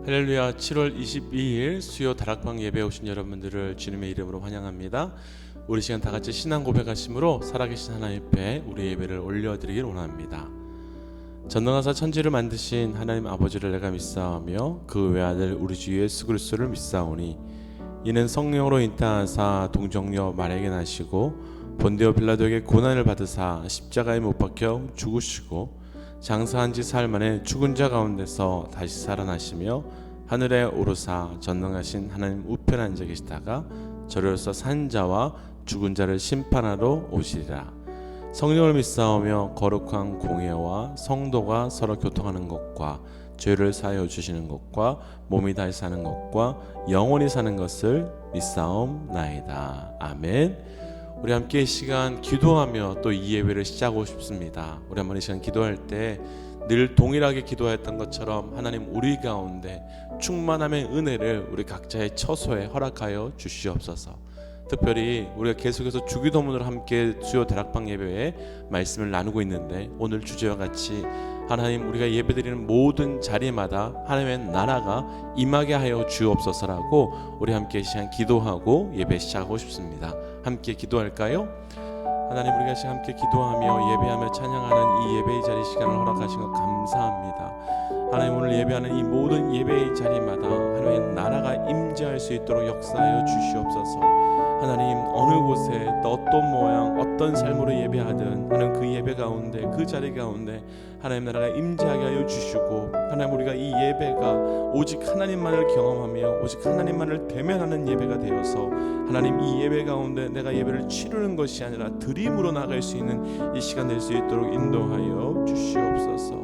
할렐루야. 7월 22일 수요 다락방 예배에 오신 여러분들을 주님의 이름으로 환영합니다. 우리 시간 다 같이 신앙 고백하심으로 살아계신 하나님 앞에 우리 예배를 올려드리길 원합니다. 전능하사 천지를 만드신 하나님 아버지를 내가 믿사오며 그 외아들 우리 주 예수 그리스도를 믿사오니 이는 성령으로 인타하사 동정녀 마리아에게 나시고 본디오 빌라도에게 고난을 받으사 십자가에 못 박혀 죽으시고 장사한 지 사흘 만에 죽은 자 가운데서 다시 살아나시며 하늘에 오르사 전능하신 하나님 우편에 앉아 계시다가 저리로서 산 자와 죽은 자를 심판하러 오시리라. 성령을 믿사오며 거룩한 공예와 성도가 서로 교통하는 것과 죄를 사하여 주시는 것과 몸이 다시 사는 것과 영원히 사는 것을 믿사옵나이다. 아멘. 우리 함께 이 시간 기도하며 또 이 예배를 시작하고 싶습니다. 우리 한번 이 시간 기도할 때 늘 동일하게 기도했던 것처럼 하나님 우리 가운데 충만함의 은혜를 우리 각자의 처소에 허락하여 주시옵소서. 특별히 우리가 계속해서 주기도문으로 함께 수요 다락방 예배에 말씀을 나누고 있는데 오늘 주제와 같이 하나님 우리가 예배드리는 모든 자리마다 하나님의 나라가 임하게 하여 주옵소서라고 우리 함께 이 시간 기도하고 예배 시작하고 싶습니다. 함께 기도할까요? 하나님 우리가 시간 함께 기도하며 예배하며 찬양하는 이 예배의 자리 시간을 허락하신 것 감사합니다. 하나님 오늘 예배하는 이 모든 예배의 자리마다 하나님의 나라가 임재할 수 있도록 역사하여 주시옵소서. 하나님 어느 곳에 또 어떤 모양 어떤 삶으로 예배하든 하나님 그 예배 가운데 그 자리 가운데 하나님 나라가 임재하게 하여 주시고 하나님 우리가 이 예배가 오직 하나님만을 경험하며 오직 하나님만을 대면하는 예배가 되어서 하나님 이 예배 가운데 내가 예배를 치르는 것이 아니라 드림으로 나갈 수 있는 이 시간 될 수 있도록 인도하여 주시옵소서.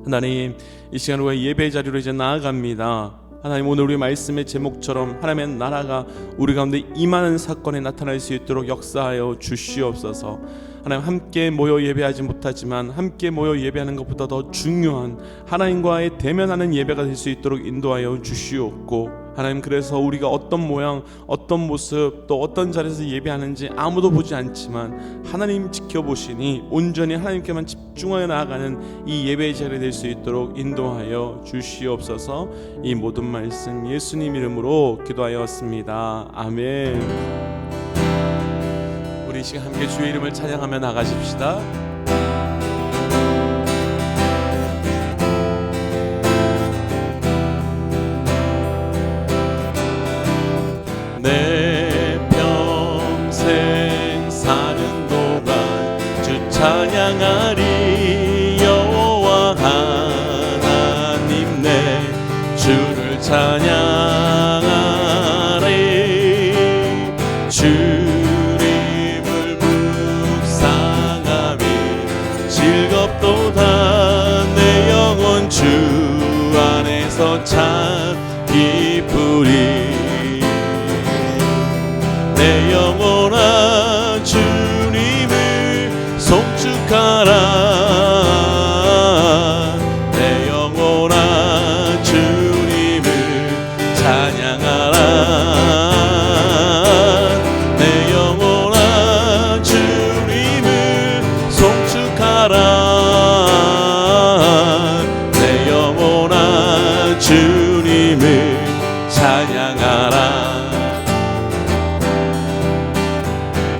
하나님 이 시간 우리가 예배의 자리로 이제 나아갑니다. 하나님 오늘 우리 말씀의 제목처럼 하나님의 나라가 우리 가운데 임하는 사건에 나타날 수 있도록 역사하여 주시옵소서. 하나님 함께 모여 예배하지 못하지만 함께 모여 예배하는 것보다 더 중요한 하나님과의 대면하는 예배가 될 수 있도록 인도하여 주시옵고 하나님 그래서 우리가 어떤 모양 어떤 모습 또 어떤 자리에서 예배하는지 아무도 보지 않지만 하나님 지켜보시니 온전히 하나님께만 집중하여 나아가는 이 예배의 자리 될 수 있도록 인도하여 주시옵소서. 이 모든 말씀 예수님 이름으로 기도하였습니다. 아멘. 우리 이 시간 함께 주의 이름을 찬양하며 나가십시다. 내 평생 사는 동안 주 찬양하리. 여호와 하나님 내 주를 찬양하리. 주님을 묵상하며 즐겁도다. 내 영혼 주 안에서 참 기쁘리. 내 영혼아 주님을 송축하라. 내 영혼아 주님을 찬양하라. 내 영혼아 주님을 송축하라. 내 영혼아 주님을 찬양하라.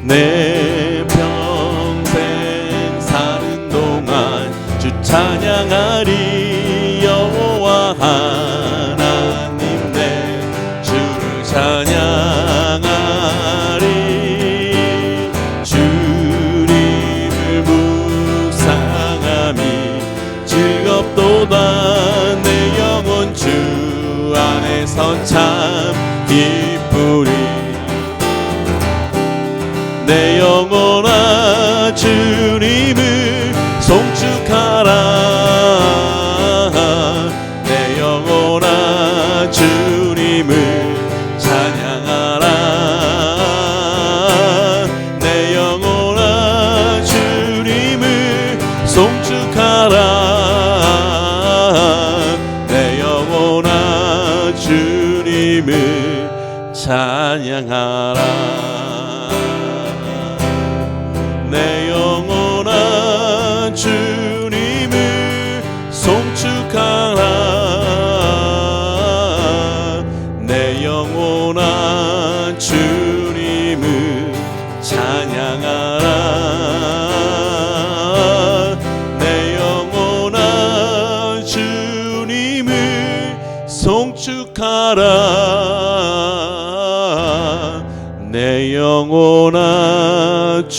내 평생 사는 동안 주 찬양하리. 여호와 하나님 내 주를 찬양하리. 주님을 묵상하며 즐겁도다. 내 영혼 주 안에서 참 기쁘리. 내 영혼아 주님을 송축하라. 내 영혼아 주님을 찬양하라. 내 영혼아 주님을 송축하라. 내 영혼아 주님을 찬양하라. 내 영혼아 주님을 송축하라.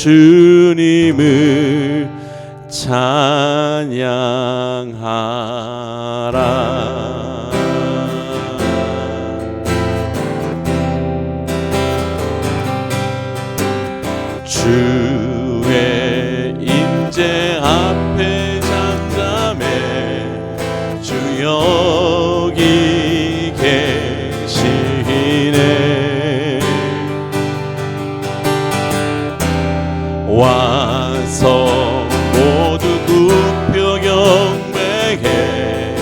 주님을 찬양하라. 주의 임재 앞에 잠잠해 주 여기 계시네. 와서 모두 굽혀 경배해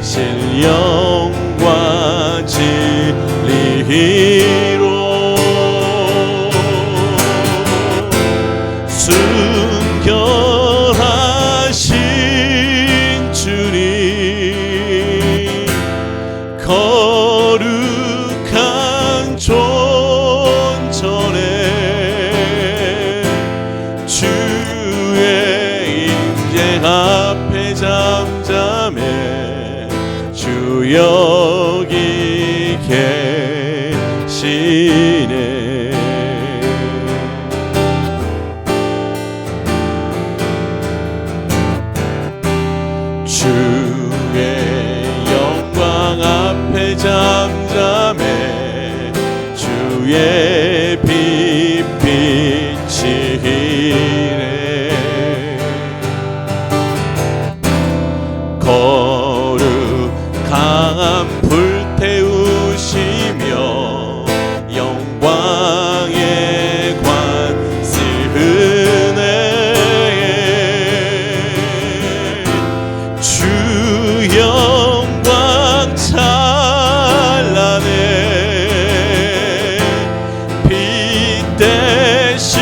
신령과 진리로 순결하신 주님 거룩한 존전에 주의 임재 앞에 잠잠해 주 여기 계시네. 주의 영광 앞에 잠잠해 주의 빛 비치네. 거룩한 불 태우시며 영광의 관 쓰네. 주 영광 찬란해 빛 대신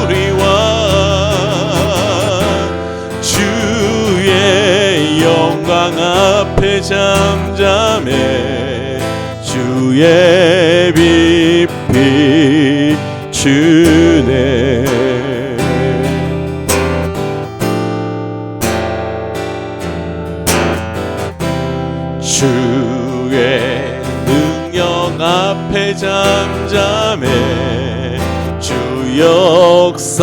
우리와 주의 영광 앞에 잠잠해 주의 빛 비추네. 주의 능력 앞에 잠잠해 주 역사하시네.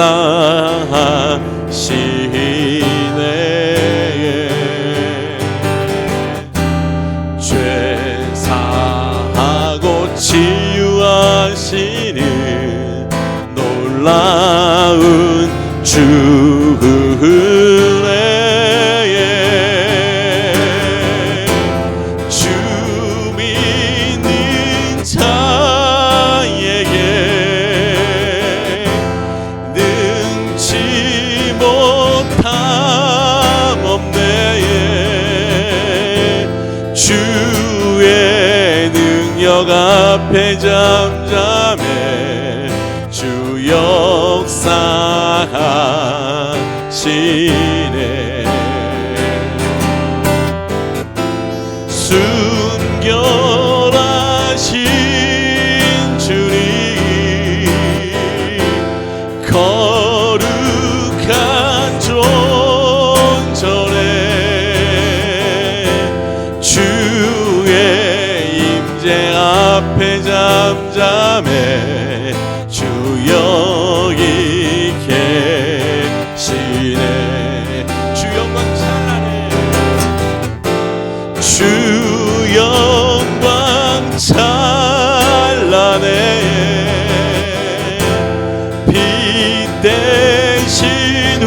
죄 사하고 치유하시는 놀라운 주은혜. 주의 능력 앞에 잠잠해 주 역사하시네. 순결하신 주님 거룩한 존전에 주의 임재 앞에 잠잠해 주 여기 계시네. 주 영광 찬란해 주 영광 찬란해 빛 대신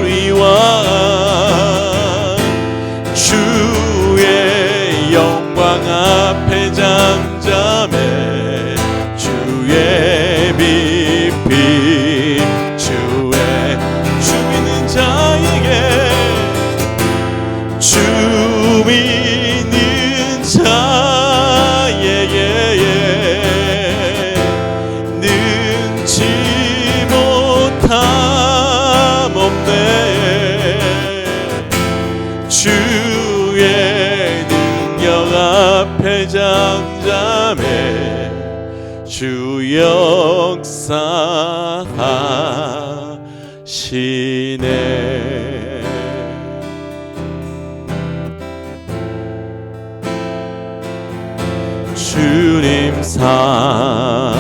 우리와 주의 영광 앞에 잠잠해 주의 빛 비추네. 주 믿는 자에게 주 믿는 자에게 능치 못함 없네. 주의 능력 앞에 잠잠해 주 역사하시네. 주님 사랑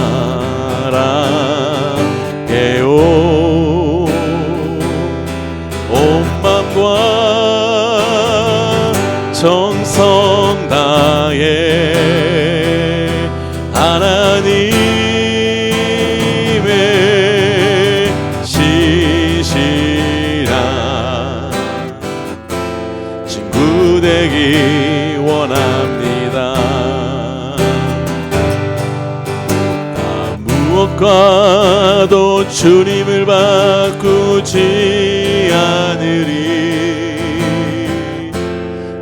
나의 하나님의 신실한 친구 되기 원합니다. 무엇과도 주님을 바꾸지 않으리.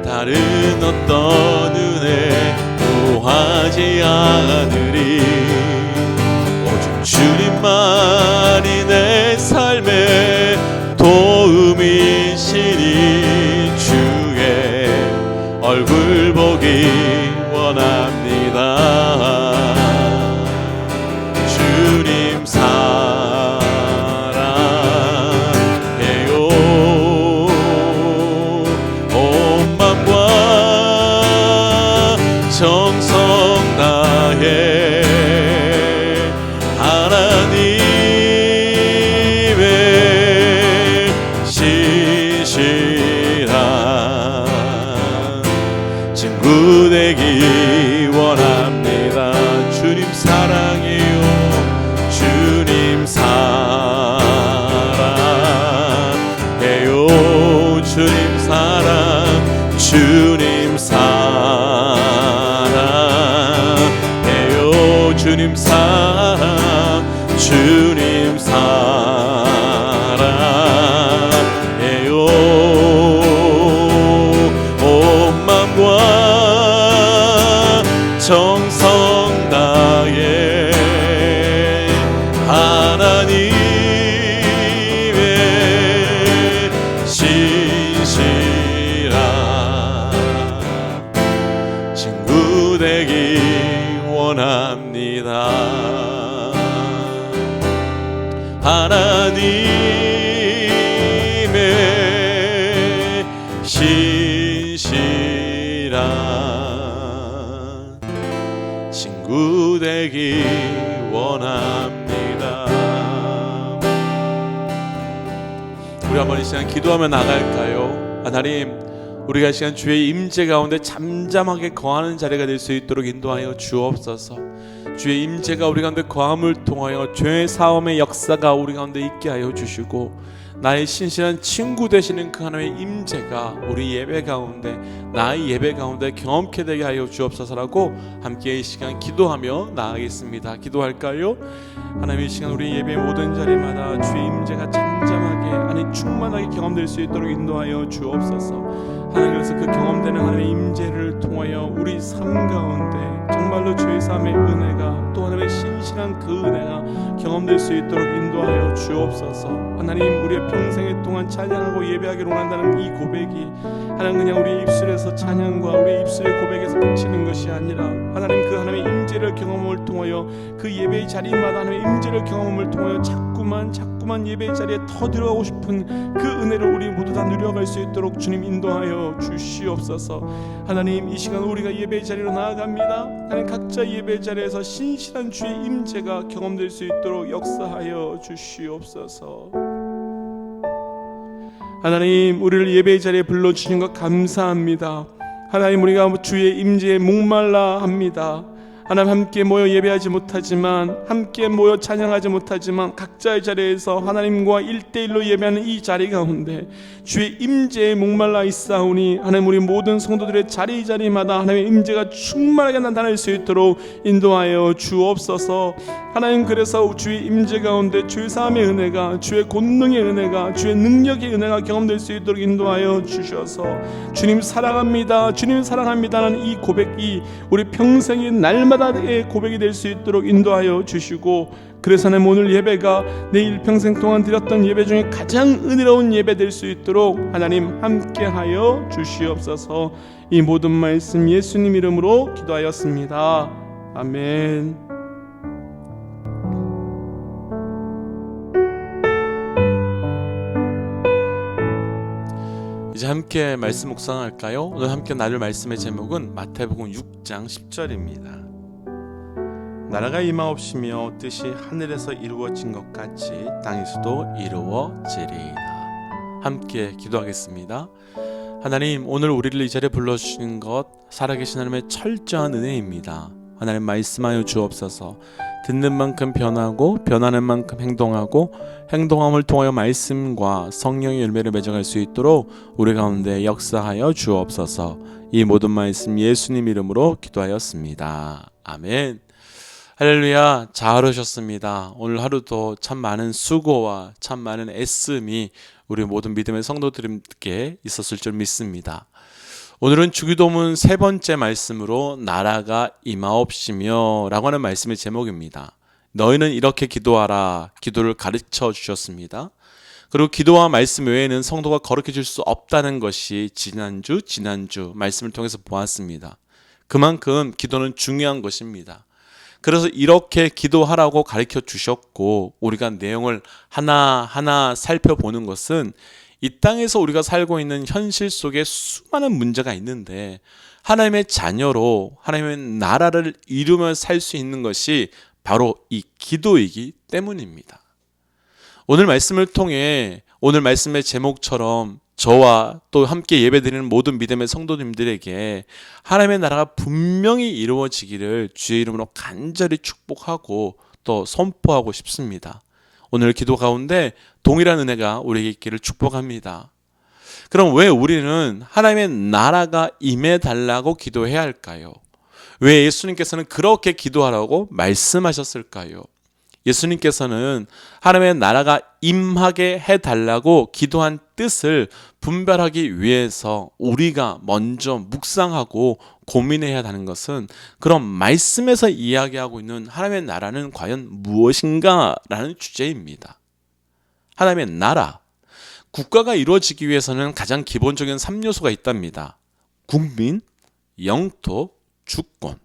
다른 어떤 은혜 구하지 않으리. 오직 주님만이 내 삶의 도움이시니 주의 얼굴 보기 원합니다. 주님 사랑해요. 온 맘과 정성 다해 하나님의 신실한 친구 되기 원합니다. 주님 사랑해요. 주님 사랑해요. 주님 사랑, 주님 사랑해요. 주님 사랑, 주님 사랑해요. 온 맘과 정성 다해 하나님의 신실한 친구 되기 원합니다. 하나님의 신실한 친구 되기 원합니다. 우리 한번 이 시간 기도하며 나갈까요? 하나님, 우리가 이 시간 주의 임재 가운데 잠잠하게 거하는 자리가 될 수 있도록 인도하여 주옵소서. 주의 임재가 우리 가운데 거함을 통하여 죄의 사함의 역사가 우리 가운데 있게 하여 주시고, 나의 신실한 친구 되시는 그 하나님의 임재가 우리 예배 가운데, 나의 예배 가운데 경험케 되게 하여 주옵소서라고 함께 이 시간 기도하며 나아가겠습니다. 기도할까요? 하나님, 이 시간 우리 예배 모든 자리마다 주의 임재가 잠잠하게, 아니 충만하게 경험될 수 있도록 인도하여 주옵소서. 하나님께서 그 경험되는 하나님의 임재를 통하여 우리 삶 가운데 정말로 주의 삶의 은혜가, 또 하나님의 신실한 그 은혜가 경험될 수 있도록 인도하여 주옵소서. 하나님, 우리의 평생의 동안 찬양하고 예배하기를 원한다는 이 고백이 하나님 그냥 우리 입술에서 찬양과 우리 입술의 고백에서 그치는 것이 아니라, 하나님 그 하나님의 임재를 경험을 통하여 그 예배의 자리마다 하나님의 임재를 경험을 통하여 자꾸만 예배의 자리에 더 들어가고 싶은 그 은혜를 우리 모두 다 누려갈 수 있도록 주님 인도하여 주시옵소서. 하나님, 이 시간 우리가 예배의 자리로 나아갑니다. 하나님, 각자 예배의 자리에서 신실한 주의 임재가 경험될 수 있도록 역사하여 주시옵소서. 하나님, 우리를 예배의 자리에 불러주신 것 감사합니다. 하나님, 우리가 주의 임재에 목말라 합니다. 하나님, 함께 모여 예배하지 못하지만, 함께 모여 찬양하지 못하지만 각자의 자리에서 하나님과 1대1로 예배하는 이 자리 가운데 주의 임재에 목말라 있사오니, 하나님 우리 모든 성도들의 자리마다 하나님의 임재가 충만하게 나타날 수 있도록 인도하여 주옵소서. 하나님, 그래서 주의 임재 가운데 주의 사함의 은혜가, 주의 권능의 은혜가, 주의 능력의 은혜가 경험될 수 있도록 인도하여 주셔서, 주님 사랑합니다, 주님 사랑합니다라는 이 고백이 우리 평생의 날마다의 고백이 될 수 있도록 인도하여 주시고, 그래서 하나님 오늘 예배가 내 일평생 동안 드렸던 예배 중에 가장 은혜로운 예배 될 수 있도록 하나님 함께하여 주시옵소서. 이 모든 말씀 예수님 이름으로 기도하였습니다. 아멘. 이제 함께 말씀 묵상할까요? 오늘 함께 나눌 말씀의 제목은 마태복음 6장 10절입니다. 나라가 임하옵시며 뜻이 하늘에서 이루어진 것 같이 땅에서도 이루어지리이다. 함께 기도하겠습니다. 하나님, 오늘 우리를 이 자리에 불러주신 것 살아계신 하나님의 철저한 은혜입니다. 하나님, 말씀하여 주옵소서. 듣는 만큼 변하고 변하는 만큼 행동하고 행동함을 통하여 말씀과 성령의 열매를 맺어갈 수 있도록 우리 가운데 역사하여 주옵소서. 이 모든 말씀 예수님 이름으로 기도하였습니다. 아멘. 할렐루야. 잘 오셨습니다. 오늘 하루도 참 많은 수고와 참 많은 애씀이 우리 모든 믿음의 성도들께 있었을 줄 믿습니다. 오늘은 주기도문 세 번째 말씀으로 나라가 임하옵시며 라고 하는 말씀의 제목입니다. 너희는 이렇게 기도하라. 기도를 가르쳐 주셨습니다. 그리고 기도와 말씀 외에는 성도가 거룩해 질 수 없다는 것이 지난주 말씀을 통해서 보았습니다. 그만큼 기도는 중요한 것입니다. 그래서 이렇게 기도하라고 가르쳐 주셨고, 우리가 내용을 하나하나 살펴보는 것은 이 땅에서 우리가 살고 있는 현실 속에 수많은 문제가 있는데 하나님의 자녀로 하나님의 나라를 이루며 살 수 있는 것이 바로 이 기도이기 때문입니다. 오늘 말씀을 통해 오늘 말씀의 제목처럼 저와 또 함께 예배드리는 모든 믿음의 성도님들에게 하나님의 나라가 분명히 이루어지기를 주의 이름으로 간절히 축복하고 또 선포하고 싶습니다. 오늘 기도 가운데 동일한 은혜가 우리에게 있기를 축복합니다. 그럼 왜 우리는 하나님의 나라가 임해달라고 기도해야 할까요? 왜 예수님께서는 그렇게 기도하라고 말씀하셨을까요? 예수님께서는 하나님의 나라가 임하게 해달라고 기도한 뜻을 분별하기 위해서 우리가 먼저 묵상하고 고민해야 하는 것은 그런 말씀에서 이야기하고 있는 하나님의 나라는 과연 무엇인가 라는 주제입니다. 하나님의 나라, 국가가 이루어지기 위해서는 가장 기본적인 3요소가 있답니다. 국민, 영토, 주권,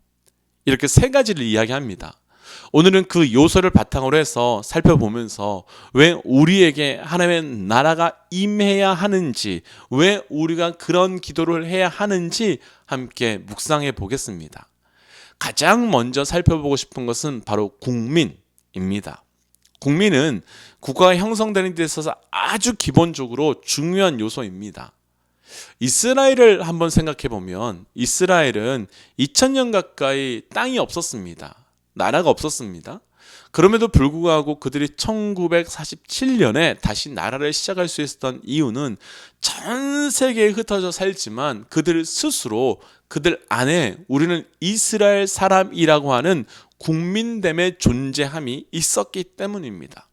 이렇게 세 가지를 이야기합니다. 오늘은 그 요소를 바탕으로 해서 살펴보면서 왜 우리에게 하나님의 나라가 임해야 하는지, 왜 우리가 그런 기도를 해야 하는지 함께 묵상해 보겠습니다. 가장 먼저 살펴보고 싶은 것은 바로 국민입니다. 국민은 국가가 형성되는 데 있어서 아주 기본적으로 중요한 요소입니다. 이스라엘을 한번 생각해 보면 이스라엘은 2000년 가까이 땅이 없었습니다. 나라가 없었습니다. 그럼에도 불구하고 그들이 1947년에 다시 나라를 시작할 수 있었던 이유는 전 세계에 흩어져 살지만 그들 스스로 그들 안에 우리는 이스라엘 사람이라고 하는 국민됨의 존재함이 있었기 때문입니다.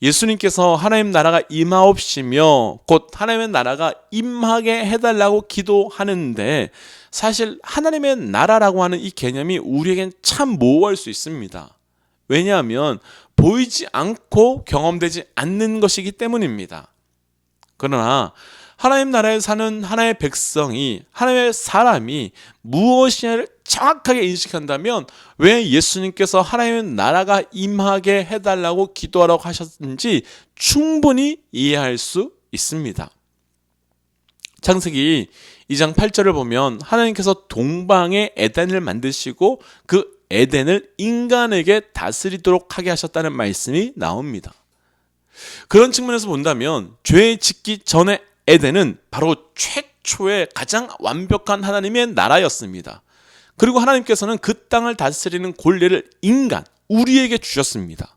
예수님께서 하나님 나라가 임하옵시며 곧 하나님의 나라가 임하게 해달라고 기도하는데 사실 하나님의 나라라고 하는 이 개념이 우리에겐 참 모호할 수 있습니다. 왜냐하면 보이지 않고 경험되지 않는 것이기 때문입니다. 그러나 하나님 나라에 사는 하나의 백성이, 하나님의 사람이 무엇인지를 정확하게 인식한다면 왜 예수님께서 하나님의 나라가 임하게 해달라고 기도하라고 하셨는지 충분히 이해할 수 있습니다. 창세기 2장 8절을 보면 하나님께서 동방에 에덴을 만드시고 그 에덴을 인간에게 다스리도록 하게 하셨다는 말씀이 나옵니다. 그런 측면에서 본다면 죄 짓기 전에 에덴은 바로 최초의 가장 완벽한 하나님의 나라였습니다. 그리고 하나님께서는 그 땅을 다스리는 권리를 인간, 우리에게 주셨습니다.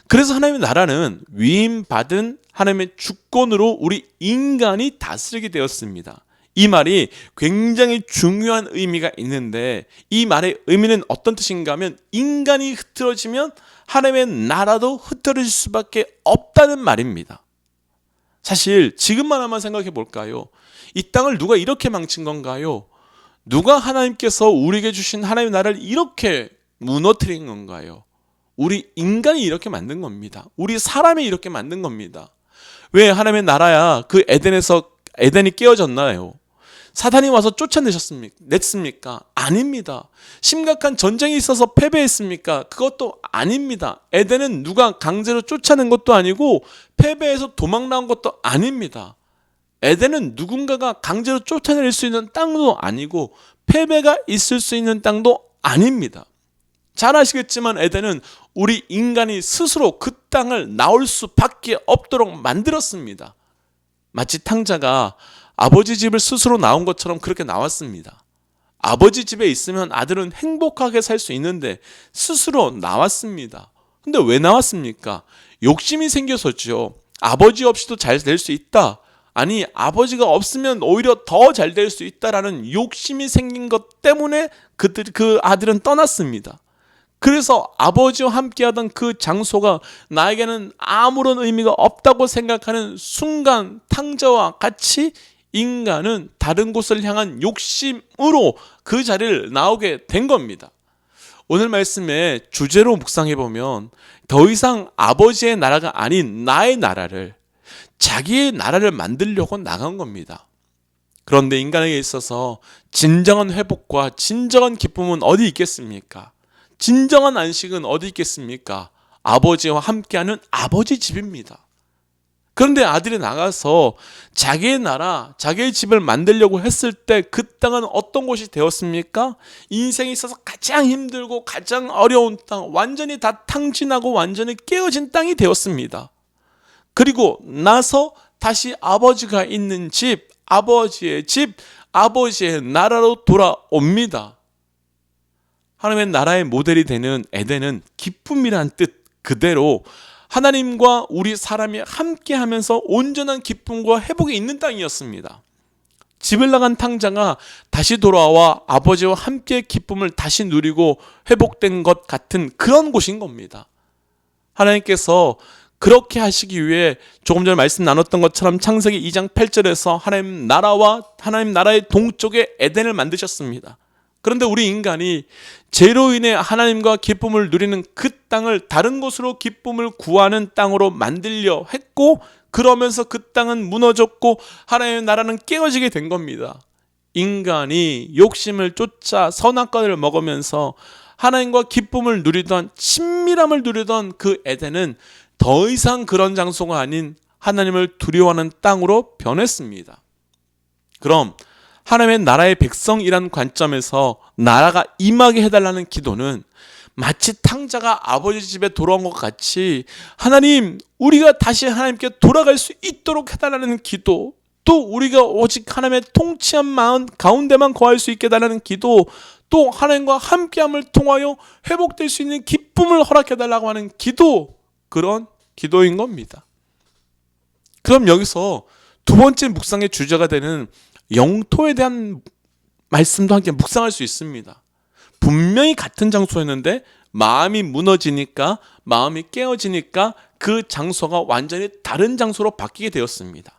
그래서 하나님의 나라는 위임받은 하나님의 주권으로 우리 인간이 다스리게 되었습니다. 이 말이 굉장히 중요한 의미가 있는데 이 말의 의미는 어떤 뜻인가 하면 인간이 흐트러지면 하나님의 나라도 흐트러질 수밖에 없다는 말입니다. 사실 지금만 한번 생각해 볼까요? 이 땅을 누가 이렇게 망친 건가요? 누가 하나님께서 우리에게 주신 하나님의 나라를 이렇게 무너뜨린 건가요? 우리 인간이 이렇게 만든 겁니다. 우리 사람이 이렇게 만든 겁니다. 왜 하나님의 나라야 그 에덴이 깨어졌나요? 사단이 와서 쫓아냈습니까? 아닙니다. 심각한 전쟁이 있어서 패배했습니까? 그것도 아닙니다. 에덴은 누가 강제로 쫓아낸 것도 아니고 패배해서 도망 나온 것도 아닙니다. 에덴은 누군가가 강제로 쫓아낼 수 있는 땅도 아니고 패배가 있을 수 있는 땅도 아닙니다. 잘 아시겠지만 에덴은 우리 인간이 스스로 그 땅을 나올 수밖에 없도록 만들었습니다. 마치 탕자가 아버지 집을 스스로 나온 것처럼 그렇게 나왔습니다. 아버지 집에 있으면 아들은 행복하게 살 수 있는데 스스로 나왔습니다. 근데 왜 나왔습니까? 욕심이 생겨서죠. 아버지 없이도 잘 될 수 있다. 아니, 아버지가 없으면 오히려 더 잘 될 수 있다라는 욕심이 생긴 것 때문에 그 아들은 떠났습니다. 그래서 아버지와 함께하던 그 장소가 나에게는 아무런 의미가 없다고 생각하는 순간 탕자와 같이 인간은 다른 곳을 향한 욕심으로 그 자리를 나오게 된 겁니다. 오늘 말씀의 주제로 묵상해 보면 더 이상 아버지의 나라가 아닌 나의 나라를, 자기의 나라를 만들려고 나간 겁니다. 그런데 인간에게 있어서 진정한 회복과 진정한 기쁨은 어디 있겠습니까? 진정한 안식은 어디 있겠습니까? 아버지와 함께하는 아버지 집입니다. 그런데 아들이 나가서 자기의 나라, 자기의 집을 만들려고 했을 때 그 땅은 어떤 곳이 되었습니까? 인생에 있어서 가장 힘들고 가장 어려운 땅, 완전히 다 탕진하고 완전히 깨어진 땅이 되었습니다. 그리고 나서 다시 아버지가 있는 집, 아버지의 집, 아버지의 나라로 돌아옵니다. 하나님의 나라의 모델이 되는 에덴은 기쁨이란 뜻 그대로 하나님과 우리 사람이 함께하면서 온전한 기쁨과 회복이 있는 땅이었습니다. 집을 나간 탕자가 다시 돌아와 아버지와 함께 기쁨을 다시 누리고 회복된 것 같은 그런 곳인 겁니다. 하나님께서 그렇게 하시기 위해 조금 전에 말씀 나눴던 것처럼 창세기 2장 8절에서 하나님 나라와 하나님 나라의 동쪽에 에덴을 만드셨습니다. 그런데 우리 인간이 죄로 인해 하나님과 기쁨을 누리는 그 땅을 다른 곳으로 기쁨을 구하는 땅으로 만들려 했고, 그러면서 그 땅은 무너졌고 하나님의 나라는 깨어지게 된 겁니다. 인간이 욕심을 쫓아 선악과를 먹으면서 하나님과 기쁨을 누리던, 친밀함을 누리던 그 에덴은 더 이상 그런 장소가 아닌 하나님을 두려워하는 땅으로 변했습니다. 그럼 하나님의 나라의 백성이라는 관점에서 나라가 임하게 해달라는 기도는 마치 탕자가 아버지 집에 돌아온 것 같이 하나님, 우리가 다시 하나님께 돌아갈 수 있도록 해달라는 기도, 또 우리가 오직 하나님의 통치한 마음 가운데만 거할 수 있게 해달라는 기도, 또 하나님과 함께함을 통하여 회복될 수 있는 기쁨을 허락해달라고 하는 기도, 그런 기도인 겁니다. 그럼 여기서 두 번째 묵상의 주제가 되는 영토에 대한 말씀도 함께 묵상할 수 있습니다. 분명히 같은 장소였는데 마음이 무너지니까, 마음이 깨어지니까 그 장소가 완전히 다른 장소로 바뀌게 되었습니다.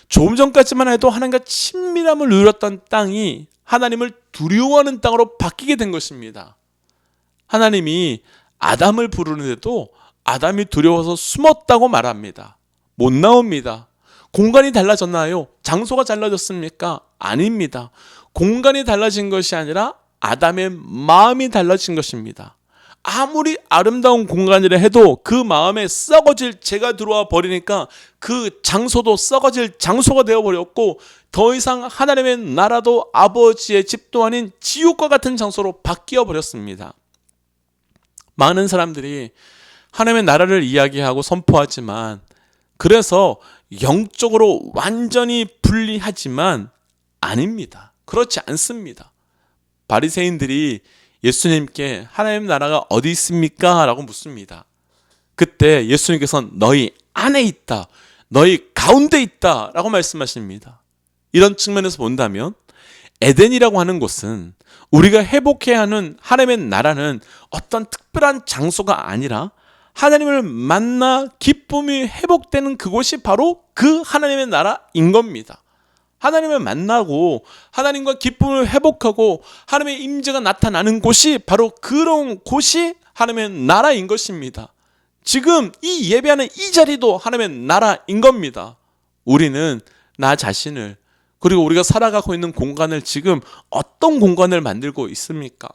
조금 전까지만 해도 하나님과 친밀함을 누렸던 땅이 하나님을 두려워하는 땅으로 바뀌게 된 것입니다. 하나님이 아담을 부르는데도 아담이 두려워서 숨었다고 말합니다. 못 나옵니다. 공간이 달라졌나요? 장소가 달라졌습니까? 아닙니다. 공간이 달라진 것이 아니라 아담의 마음이 달라진 것입니다. 아무리 아름다운 공간이라 해도 그 마음에 썩어질 죄가 들어와 버리니까 그 장소도 썩어질 장소가 되어버렸고, 더 이상 하나님의 나라도 아버지의 집도 아닌 지옥과 같은 장소로 바뀌어 버렸습니다. 많은 사람들이 하나님의 나라를 이야기하고 선포하지만, 그래서 영적으로 완전히 분리하지만 아닙니다. 그렇지 않습니다. 바리새인들이 예수님께 하나님 나라가 어디 있습니까? 라고 묻습니다. 그때 예수님께서는 너희 안에 있다, 너희 가운데 있다 라고 말씀하십니다. 이런 측면에서 본다면 에덴이라고 하는 곳은, 우리가 회복해야 하는 하나님의 나라는 어떤 특별한 장소가 아니라 하나님을 만나 기쁨이 회복되는 그곳이 바로 그 하나님의 나라인 겁니다. 하나님을 만나고 하나님과 기쁨을 회복하고 하나님의 임재가 나타나는 곳이 바로 그런 곳이 하나님의 나라인 것입니다. 지금 이 예배하는 이 자리도 하나님의 나라인 겁니다. 우리는 나 자신을, 그리고 우리가 살아가고 있는 공간을 지금 어떤 공간을 만들고 있습니까?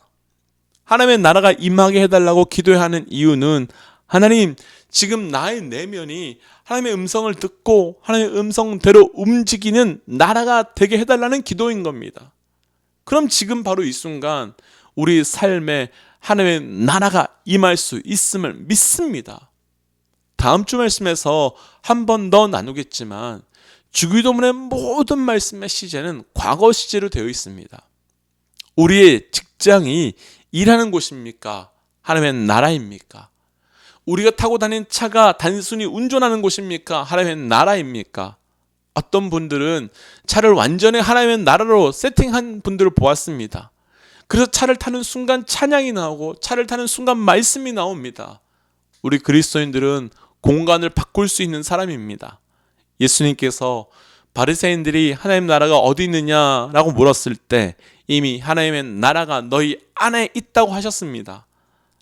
하나님의 나라가 임하게 해달라고 기도해야 하는 이유는, 하나님, 지금 나의 내면이 하나님의 음성을 듣고 하나님의 음성대로 움직이는 나라가 되게 해달라는 기도인 겁니다. 그럼 지금 바로 이 순간 우리 삶에 하나님의 나라가 임할 수 있음을 믿습니다. 다음 주 말씀에서 한 번 더 나누겠지만, 주기도문의 모든 말씀의 시제는 과거 시제로 되어 있습니다. 우리의 직장이 일하는 곳입니까? 하나님의 나라입니까? 우리가 타고 다니는 차가 단순히 운전하는 곳입니까? 하나님의 나라입니까? 어떤 분들은 차를 완전히 하나님의 나라로 세팅한 분들을 보았습니다. 그래서 차를 타는 순간 찬양이 나오고 차를 타는 순간 말씀이 나옵니다. 우리 그리스도인들은 공간을 바꿀 수 있는 사람입니다. 예수님께서 바리새인들이 하나님 나라가 어디 있느냐라고 물었을 때 이미 하나님의 나라가 너희 안에 있다고 하셨습니다.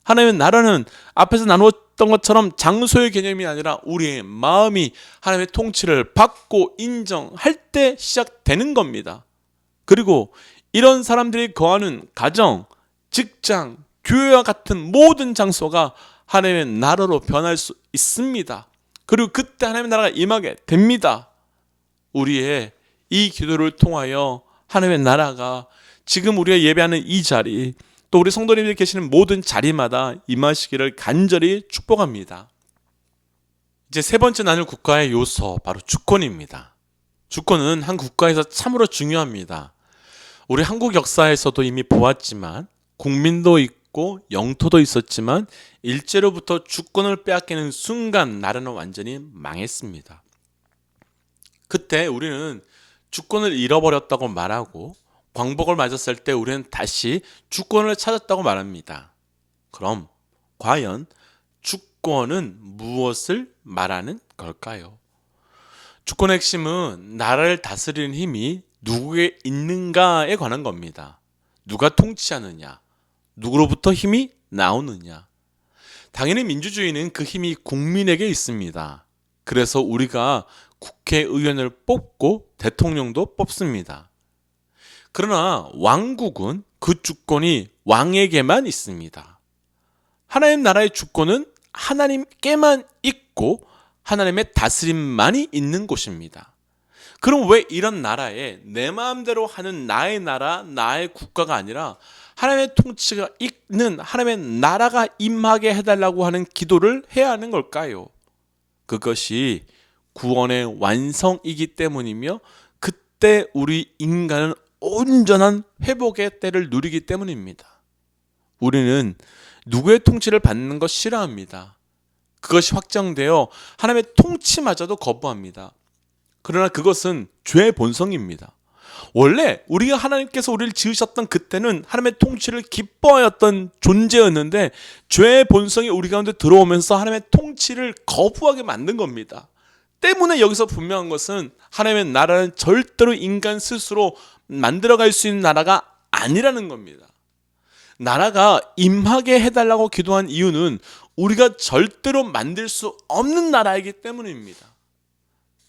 하나님의 나라는 앞에서 나누었던 것처럼 장소의 개념이 아니라 우리의 마음이 하나님의 통치를 받고 인정할 때 시작되는 겁니다. 그리고 이런 사람들이 거하는 가정, 직장, 교회와 같은 모든 장소가 하나님의 나라로 변할 수 있습니다. 그리고 그때 하나님의 나라가 임하게 됩니다. 우리의 이 기도를 통하여 하나님의 나라가 지금 우리가 예배하는 이 자리, 또 우리 성도님들이 계시는 모든 자리마다 임하시기를 간절히 축복합니다. 이제 세 번째 나눌 국가의 요소, 바로 주권입니다. 주권은 한 국가에서 참으로 중요합니다. 우리 한국 역사에서도 이미 보았지만 국민도 있고 영토도 있었지만 일제로부터 주권을 빼앗기는 순간 나라는 완전히 망했습니다. 그때 우리는 주권을 잃어버렸다고 말하고 광복을 맞았을 때 우리는 다시 주권을 찾았다고 말합니다. 그럼 과연 주권은 무엇을 말하는 걸까요? 주권의 핵심은 나라를 다스리는 힘이 누구에게 있는가에 관한 겁니다. 누가 통치하느냐, 누구로부터 힘이 나오느냐. 당연히 민주주의는 그 힘이 국민에게 있습니다. 그래서 우리가 국회의원을 뽑고 대통령도 뽑습니다. 그러나 왕국은 그 주권이 왕에게만 있습니다. 하나님 나라의 주권은 하나님께만 있고 하나님의 다스림만이 있는 곳입니다. 그럼 왜 이런 나라에 내 마음대로 하는 나의 나라, 나의 국가가 아니라 하나님의 통치가 있는 하나님의 나라가 임하게 해달라고 하는 기도를 해야 하는 걸까요? 그것이 구원의 완성이기 때문이며 그때 우리 인간은 온전한 회복의 때를 누리기 때문입니다. 우리는 누구의 통치를 받는 것 싫어합니다. 그것이 확정되어 하나님의 통치마저도 거부합니다. 그러나 그것은 죄의 본성입니다. 원래 우리가 하나님께서 우리를 지으셨던 그때는 하나님의 통치를 기뻐하였던 존재였는데 죄의 본성이 우리 가운데 들어오면서 하나님의 통치를 거부하게 만든 겁니다. 때문에 여기서 분명한 것은 하나님의 나라는 절대로 인간 스스로 만들어갈 수 있는 나라가 아니라는 겁니다. 나라가 임하게 해달라고 기도한 이유는 우리가 절대로 만들 수 없는 나라이기 때문입니다.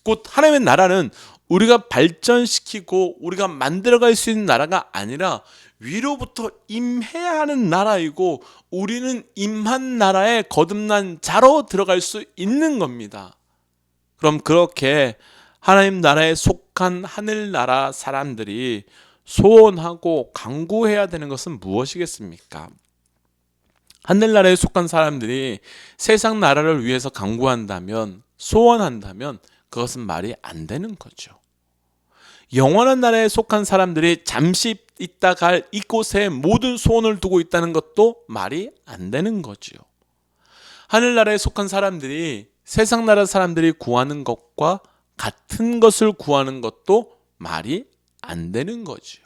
곧 하나님의 나라는 우리가 발전시키고 우리가 만들어갈 수 있는 나라가 아니라 위로부터 임해야 하는 나라이고 우리는 임한 나라에 거듭난 자로 들어갈 수 있는 겁니다. 그럼 그렇게 하나님 나라에 속한 하늘나라 사람들이 소원하고 간구해야 되는 것은 무엇이겠습니까? 하늘나라에 속한 사람들이 세상 나라를 위해서 간구한다면, 소원한다면 그것은 말이 안 되는 거죠. 영원한 나라에 속한 사람들이 잠시 있다 갈 이곳에 모든 소원을 두고 있다는 것도 말이 안 되는 거죠. 하늘나라에 속한 사람들이 세상 나라 사람들이 구하는 것과 같은 것을 구하는 것도 말이 안 되는 거죠.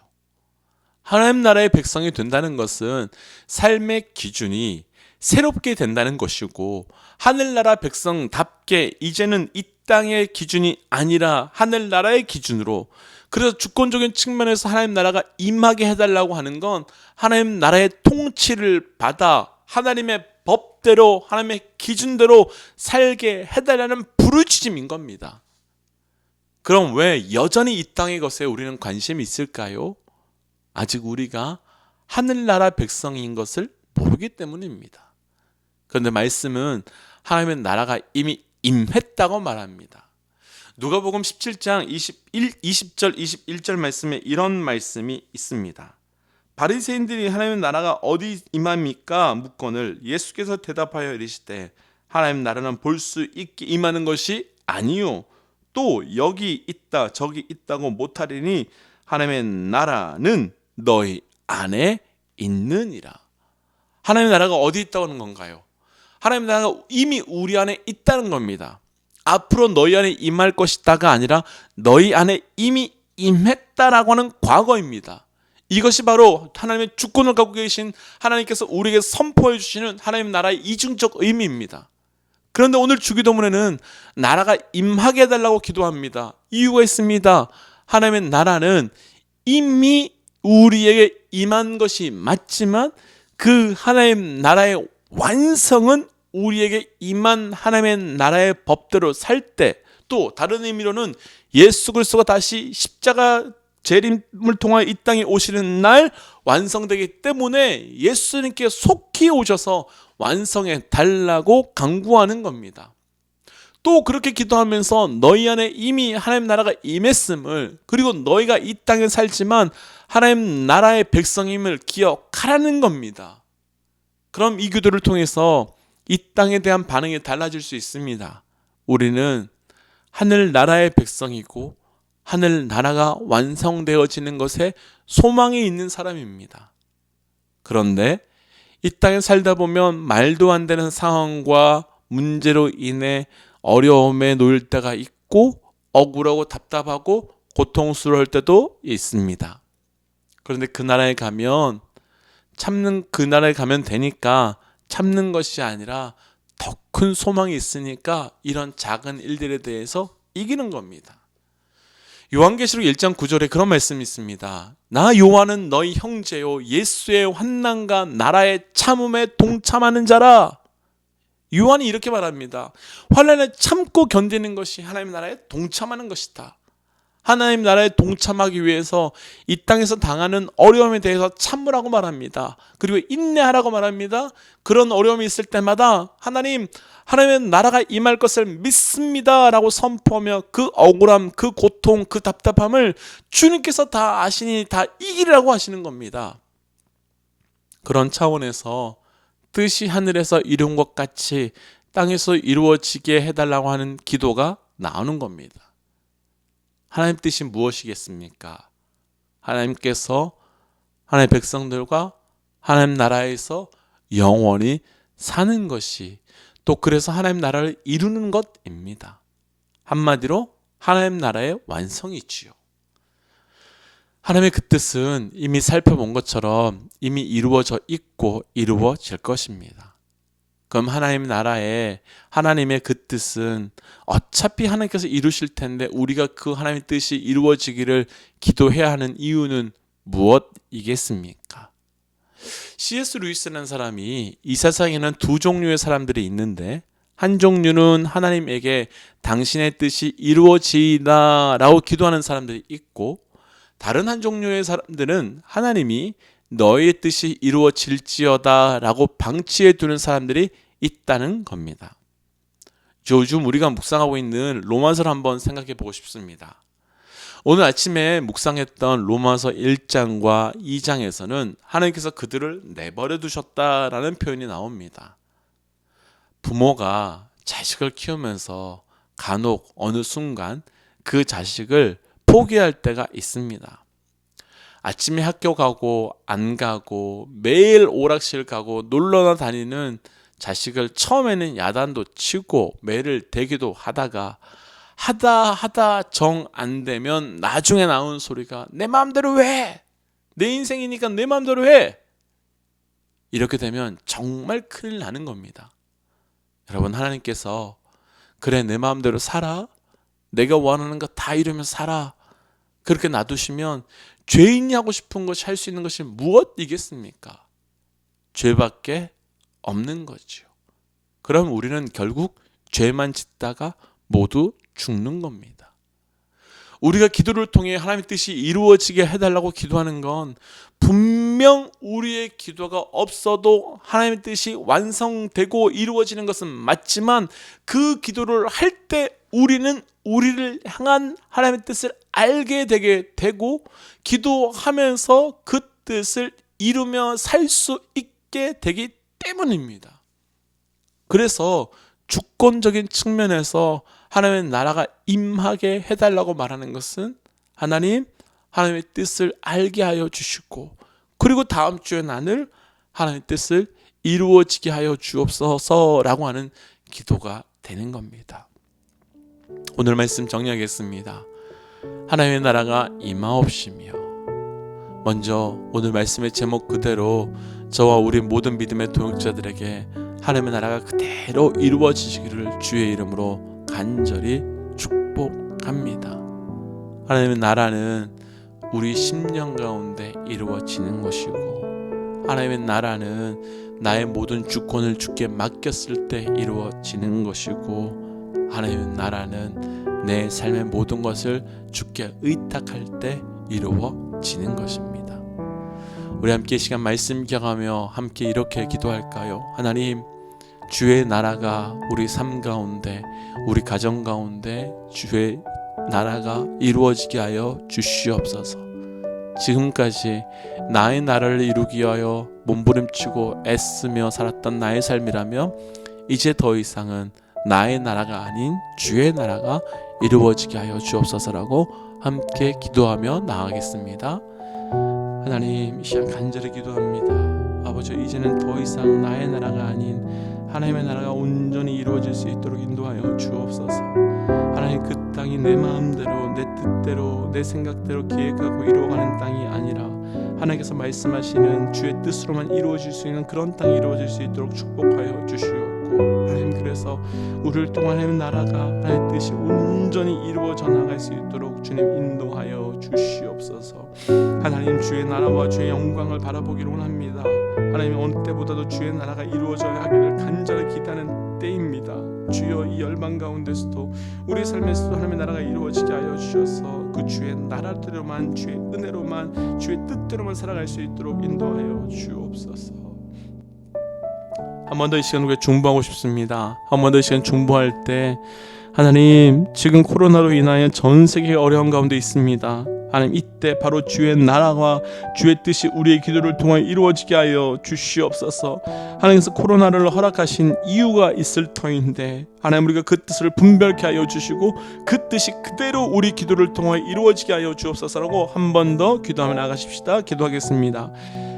하나님 나라의 백성이 된다는 것은 삶의 기준이 새롭게 된다는 것이고 하늘나라 백성답게 이제는 이 땅의 기준이 아니라 하늘나라의 기준으로, 그래서 주권적인 측면에서 하나님 나라가 임하게 해달라고 하는 건 하나님 나라의 통치를 받아 하나님의 법대로 하나님의 기준대로 살게 해달라는 부르짖음인 겁니다. 그럼 왜 여전히 이 땅의 것에 우리는 관심이 있을까요? 아직 우리가 하늘나라 백성인 것을 모르기 때문입니다. 그런데 말씀은 하나님의 나라가 이미 임했다고 말합니다. 누가복음 17장 20절 21절 말씀에 이런 말씀이 있습니다. 바리새인들이 하나님의 나라가 어디 임합니까? 묻거늘 예수께서 대답하여 이르시되 하나님 나라는 볼 수 있게 임하는 것이 아니요 또 여기 있다 저기 있다고 못하리니 하나님의 나라는 너희 안에 있느니라. 하나님의 나라가 어디 있다고 하는 건가요? 하나님의 나라가 이미 우리 안에 있다는 겁니다. 앞으로 너희 안에 임할 것이다가 아니라 너희 안에 이미 임했다라고 하는 과거입니다. 이것이 바로 하나님의 주권을 갖고 계신 하나님께서 우리에게 선포해 주시는 하나님의 나라의 이중적 의미입니다. 그런데 오늘 주기도문에는 나라가 임하게 해달라고 기도합니다. 이유가 있습니다. 하나님의 나라는 이미 우리에게 임한 것이 맞지만 그 하나님 나라의 완성은 우리에게 임한 하나님의 나라의 법대로 살 때, 또 다른 의미로는 예수 그리스도가 다시 십자가 재림을 통하여 이 땅에 오시는 날 완성되기 때문에 예수님께 속히 오셔서 완성해 달라고 강구하는 겁니다. 또 그렇게 기도하면서 너희 안에 이미 하나님 나라가 임했음을, 그리고 너희가 이 땅에 살지만 하나님 나라의 백성임을 기억하라는 겁니다. 그럼 이 기도를 통해서 이 땅에 대한 반응이 달라질 수 있습니다. 우리는 하늘 나라의 백성이고 하늘 나라가 완성되어지는 것에 소망이 있는 사람입니다. 그런데 이 땅에 살다 보면 말도 안 되는 상황과 문제로 인해 어려움에 놓일 때가 있고 억울하고 답답하고 고통스러울 때도 있습니다. 그런데 그 나라에 가면 되니까 참는 것이 아니라 더 큰 소망이 있으니까 이런 작은 일들에 대해서 이기는 겁니다. 요한계시록 1장 9절에 그런 말씀이 있습니다. 나 요한은 너희 형제요 예수의 환난과 나라의 참음에 동참하는 자라. 요한이 이렇게 말합니다. 환난을 참고 견디는 것이 하나님 나라에 동참하는 것이다. 하나님 나라에 동참하기 위해서 이 땅에서 당하는 어려움에 대해서 참으라고 말합니다. 그리고 인내하라고 말합니다. 그런 어려움이 있을 때마다 하나님의 나라가 임할 것을 믿습니다 라고 선포하며 그 억울함, 그 고통, 그 답답함을 주님께서 다 아시니 다 이기라고 하시는 겁니다. 그런 차원에서 뜻이 하늘에서 이룬 것 같이 땅에서 이루어지게 해달라고 하는 기도가 나오는 겁니다. 하나님 뜻이 무엇이겠습니까? 하나님께서 하나님의 백성들과 하나님 나라에서 영원히 사는 것이, 또 그래서 하나님 나라를 이루는 것입니다. 한마디로 하나님 나라의 완성이지요. 하나님의 그 뜻은 이미 살펴본 것처럼 이미 이루어져 있고 이루어질 것입니다. 그럼 하나님 나라에 하나님의 그 뜻은 어차피 하나님께서 이루실 텐데 우리가 그 하나님의 뜻이 이루어지기를 기도해야 하는 이유는 무엇이겠습니까? C.S. 루이스라는 사람이 이 세상에는 두 종류의 사람들이 있는데, 한 종류는 하나님에게 당신의 뜻이 이루어지이다 라고 기도하는 사람들이 있고, 다른 한 종류의 사람들은 하나님이 너의 뜻이 이루어질지어다 라고 방치해 두는 사람들이 있다는 겁니다. 요즘 우리가 묵상하고 있는 로마서를 한번 생각해 보고 싶습니다. 오늘 아침에 묵상했던 로마서 1장과 2장에서는 하나님께서 그들을 내버려 두셨다라는 표현이 나옵니다. 부모가 자식을 키우면서 간혹 어느 순간 그 자식을 포기할 때가 있습니다. 아침에 학교 가고 안 가고 매일 오락실 가고 놀러나 다니는 자식을 처음에는 야단도 치고 매를 대기도 하다가 하다 정 안 되면 나중에 나오는 소리가 내 마음대로 해! 내 인생이니까 내 마음대로 해! 이렇게 되면 정말 큰일 나는 겁니다. 여러분, 하나님께서 그래 내 마음대로 살아, 내가 원하는 거 다 이루면 살아, 그렇게 놔두시면 죄인이 하고 싶은 것이 할 수 있는 것이 무엇이겠습니까? 죄밖에 없는 거죠. 그럼 우리는 결국 죄만 짓다가 모두 죽는 겁니다. 우리가 기도를 통해 하나님의 뜻이 이루어지게 해달라고 기도하는 건 분명 우리의 기도가 없어도 하나님의 뜻이 완성되고 이루어지는 것은 맞지만, 그 기도를 할 때 우리는 우리를 향한 하나님의 뜻을 알게 되게 되고 기도하면서 그 뜻을 이루며 살 수 있게 되기 때문입니다. 그래서 주권적인 측면에서 하나님의 나라가 임하게 해달라고 말하는 것은 하나님의 뜻을 알게 하여 주시고, 그리고 다음 주에 나눌 하나님의 뜻을 이루어지게 하여 주옵소서라고 하는 기도가 되는 겁니다. 오늘 말씀 정리하겠습니다. 하나님의 나라가 임하옵시며, 먼저 오늘 말씀의 제목 그대로 저와 우리 모든 믿음의 동역자들에게 하나님의 나라가 그대로 이루어지시기를 주의 이름으로 간절히 축복합니다. 하나님의 나라는 우리 심령 가운데 이루어지는 것이고, 하나님의 나라는 나의 모든 주권을 주께 맡겼을 때 이루어지는 것이고, 하나님의 나라는 내 삶의 모든 것을 주께 의탁할 때 이루어지는 것입니다. 우리 함께 시간 말씀 기억하며 함께 이렇게 기도할까요? 하나님, 주의 나라가 우리 삶 가운데, 우리 가정 가운데 주의 나라가 이루어지게 하여 주시옵소서. 지금까지 나의 나라를 이루기 위하여 몸부림치고 애쓰며 살았던 나의 삶이라며 이제 더 이상은 나의 나라가 아닌 주의 나라가 이루어지게 하여 주옵소서라고 함께 기도하며 나아가겠습니다. 하나님, 이 시간 간절히 기도합니다. 아버지, 이제는 더 이상 나의 나라가 아닌 하나님의 나라가 온전히 이루어질 수 있도록 인도하여 주옵소서. 하나님, 그 땅이 내 마음대로, 내 뜻대로, 내 생각대로 계획하고 이루어가는 땅이 아니라 하나님께서 말씀하시는 주의 뜻으로만 이루어질 수 있는 그런 땅이 이루어질 수 있도록 축복하여 주시옵고, 하나님, 그래서 우리를 통한 하나님의 나라가 하나님의 뜻이 온전히 이루어져 나갈 수 있도록 주님 인도하여 주시옵소서. 하나님, 주의 나라와 주의 영광을 바라보기를 원합니다. 하나님, 어느 때보다도 주의 나라가 이루어져야 하기를 간절히 기대하는 때입니다. 주여, 이 열방 가운데서도 우리 삶에서도 하나님의 나라가 이루어지게 하여 주셔서 그 주의 나라대로만, 주의 은혜로만, 주의 뜻대로만 살아갈 수 있도록 인도하여 주옵소서. 한 번 더 이 시간 우리가 중보하고 싶습니다. 한 번 더 이 시간 중보할 때, 하나님, 지금 코로나로 인하여 전 세계가 어려운 가운데 있습니다. 하나님, 이때 바로 주의 나라와 주의 뜻이 우리의 기도를 통해 이루어지게 하여 주시옵소서. 하나님께서 코로나를 허락하신 이유가 있을 터인데, 하나님, 우리가 그 뜻을 분별케 하여 주시고 그 뜻이 그대로 우리 기도를 통해 이루어지게 하여 주옵소서라고 한 번 더 기도하며 나가십시다. 기도하겠습니다.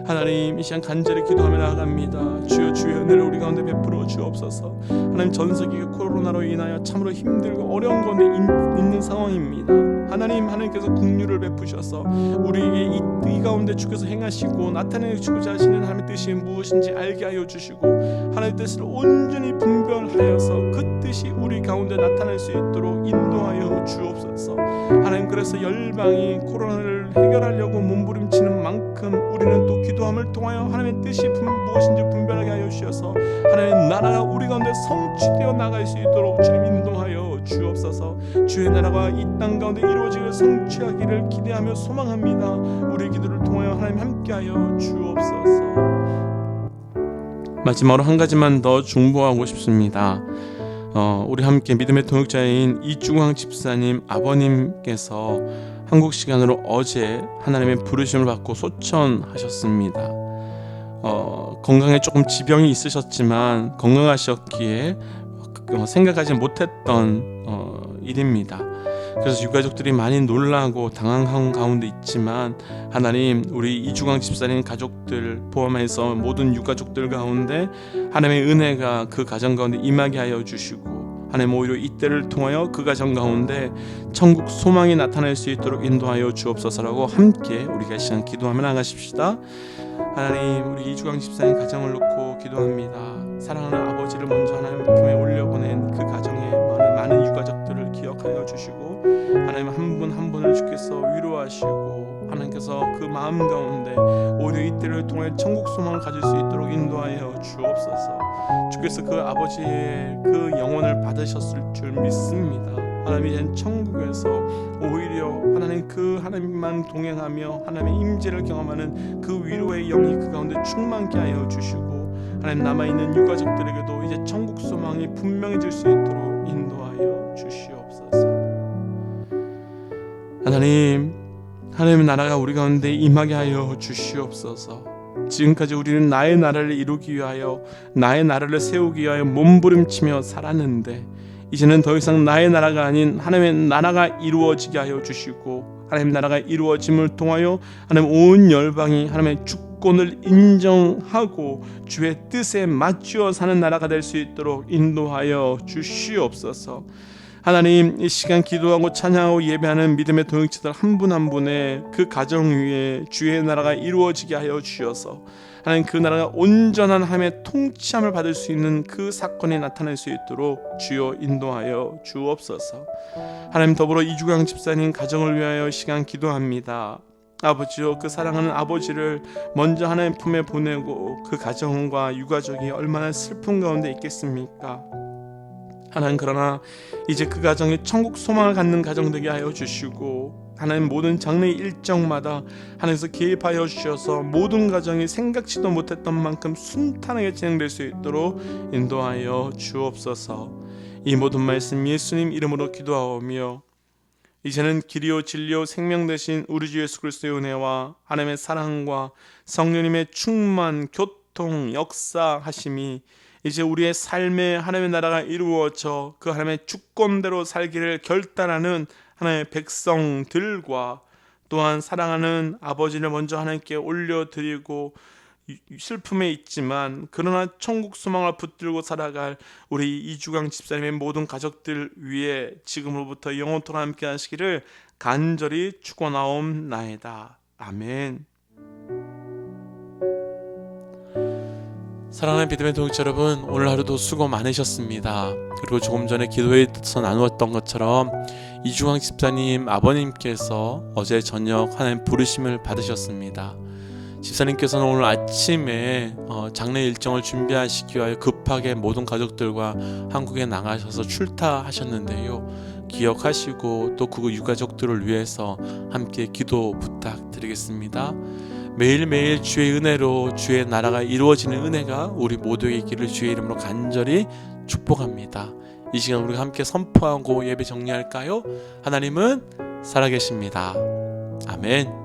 하나님, 이 시간 간절히 기도하며 나아갑니다. 주여, 주의 은혜를 우리 가운데 베풀어 주옵소서. 하나님, 전 세계가 코로나로 인하여 참으로 힘들고 어려운 가운데 있는 상황입니다. 하나님께서 긍휼을 베푸셔서 우리에게 이 가운데 주께서 행하시고 나타내 주고자 하시는 하나님의 뜻이 무엇인지 알게 하여 주시고, 하나님의 뜻을 온전히 분별하여서 그 뜻이 우리 가운데 나타날 수 있도록 인도하여 주옵소서. 하나님, 그래서 열방이 코로나를 해결하려고 몸부림치는 만큼 우리는 또 기도함을 통하여 하나님의 뜻이 무엇인지 분별하게 하여 주셔서 하나님의 나라가 우리 가운데 성취되어 나갈 수 있도록 주님 인도하여 주옵소서. 주의 나라가 이 땅 가운데 이루어지기를 성취하기를 기대하며 소망합니다. 우리의 기도를 통하여 하나님 함께하여 주옵소서. 마지막으로 한 가지만 더 중보하고 싶습니다. 우리 함께 믿음의 동역자인 이중황 집사님 아버님께서 한국 시간으로 어제 하나님의 부르심을 받고 소천하셨습니다. 건강에 조금 지병이 있으셨지만 건강하셨기에 생각하지 못했던 일입니다. 그래서 유가족들이 많이 놀라고 당황한 가운데 있지만, 하나님, 우리 이중황 집사님 가족들 포함해서 모든 유가족들 가운데 하나님의 은혜가 그 가정 가운데 임하게 하여 주시고, 하나님, 오히려 이때를 통하여 그 가정 가운데 천국 소망이 나타날 수 있도록 인도하여 주옵소서라고 함께 우리가 시간 기도하며 나가십시다. 하나님, 우리 이주강 집사님 가정을 놓고 기도합니다. 사랑하는 아버지를 먼저 하나님 품에 올려보낸 그 가정의 많은 유가족들을 기억하여 주시고, 하나님 한 분 한 분을 주께서 위로하시고, 하나님께서 그 마음 가운데 오히려 이때를 통해 천국 소망을 가질 수 있도록 인도하여 주옵소서. 주께서 그 아버지의 그 영혼을 받으셨을 줄 믿습니다. 하나님, 이젠 천국에서 오히려 하나님 그 하나님만 동행하며 하나님의 임재를 경험하는 그 위로의 영이 그 가운데 충만케 하여 주시고, 하나님 남아있는 유가족들에게도 이제 천국 소망이 분명해질 수 있도록 인도하여 주시옵소서. 하나님, 하나님의 나라가 우리 가운데 임하게 하여 주시옵소서. 지금까지 우리는 나의 나라를 이루기 위하여, 나의 나라를 세우기 위하여 몸부림치며 살았는데, 이제는 더 이상 나의 나라가 아닌 하나님의 나라가 이루어지게 하여 주시고, 하나님의 나라가 이루어짐을 통하여 하나님 온 열방이 하나님의 주권을 인정하고 주의 뜻에 맞추어 사는 나라가 될 수 있도록 인도하여 주시옵소서. 하나님, 이 시간 기도하고 찬양하고 예배하는 믿음의 동역자들 한 분 한 분의 그 가정 위에 주의 나라가 이루어지게 하여 주셔서 하나님 그 나라가 온전한 하나님의 통치함을 받을 수 있는 그 사건이 나타날 수 있도록 주여 인도하여 주옵소서. 하나님, 더불어 이주강 집사님 가정을 위하여 시간 기도합니다. 아버지요, 그 사랑하는 아버지를 먼저 하나님 품에 보내고 그 가정과 유가족이 얼마나 슬픈 가운데 있겠습니까? 하나님, 그러나 이제 그 가정이 천국 소망을 갖는 가정 되게 하여 주시고, 하나님 모든 장래 일정마다 하나님께서 개입하여 주셔서 모든 가정이 생각지도 못했던 만큼 순탄하게 진행될 수 있도록 인도하여 주옵소서. 이 모든 말씀 예수님 이름으로 기도하오며, 이제는 길이요 진리요 생명 되신 우리 주 예수 그리스도의 은혜와 하나님의 사랑과 성령님의 충만, 교통, 역사하심이 이제 우리의 삶에 하나님의 나라가 이루어져 그 하나님의 주권대로 살기를 결단하는 하나님의 백성들과, 또한 사랑하는 아버지를 먼저 하나님께 올려드리고 슬픔에 있지만 그러나 천국 소망을 붙들고 살아갈 우리 이주강 집사님의 모든 가족들 위에 지금으로부터 영원토록 함께 하시기를 간절히 축원하옵나이다. 아멘. 사랑하는 믿음의 동역자 여러분, 오늘 하루도 수고 많으셨습니다. 그리고 조금 전에 기도회에서 나누었던 것처럼 이주강 집사님 아버님께서 어제 저녁 하나님 부르심을 받으셨습니다. 집사님께서는 오늘 아침에 장례 일정을 준비하시기 위하여 급하게 모든 가족들과 한국에 나가셔서 출타하셨는데요, 기억하시고 또 그 유가족들을 위해서 함께 기도 부탁드리겠습니다. 매일매일 주의 은혜로 주의 나라가 이루어지는 은혜가 우리 모두에게 있기를 주의 이름으로 간절히 축복합니다. 이 시간 우리가 함께 선포하고 예배 정리할까요? 하나님은 살아계십니다. 아멘.